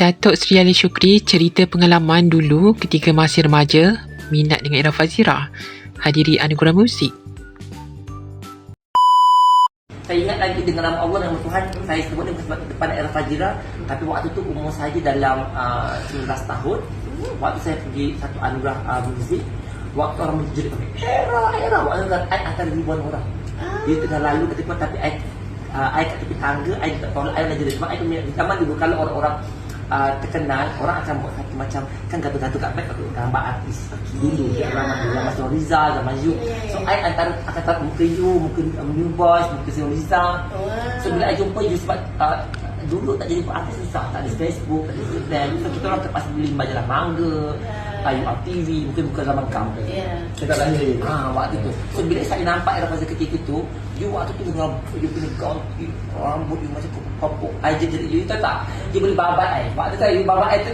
Datuk Seri Ali Shukri cerita pengalaman dulu ketika masih remaja minat dengan Era Fazira. Hadiri anugerah muzik. Saya ingat lagi dengan nama Allah dan nama Tuhan, saya sebut dia depan Era Fazira. Tapi waktu tu umur saya dalam 19 tahun. Waktu saya pergi satu anugerah muzik, waktu orang menjerit Era waktu tu saya antara ribuan orang. Dia tengah lalu ketika, tapi saya kat tepi tangga, saya tak tahu saya nak jerit. Sebab saya punya zaman dulu kalau orang-orang terkenal, orang akan buat satu macam kan gaduh-gaduh kat beg gambar artis dulu, zaman Sion Rizal, zaman You. So I antara akan tahu muka You, muka New Boys, muka Sion Rizal. So bila I jumpa You, sebab dulu tak jadi artis susah, tak ada Facebook, tak ada Instagram. So kita orang terpaksa beli majalah mangga, URTV, mungkin bukan zaman kamu. Kita lahir. Waktu tu. So bila saya nampak Era Fazira ketika itu, You waktu tu dengan You punya gaun, rambut You macam kopok. I jadi You tahu tak? Dia boleh babat I. Waktu tu You babat I tu,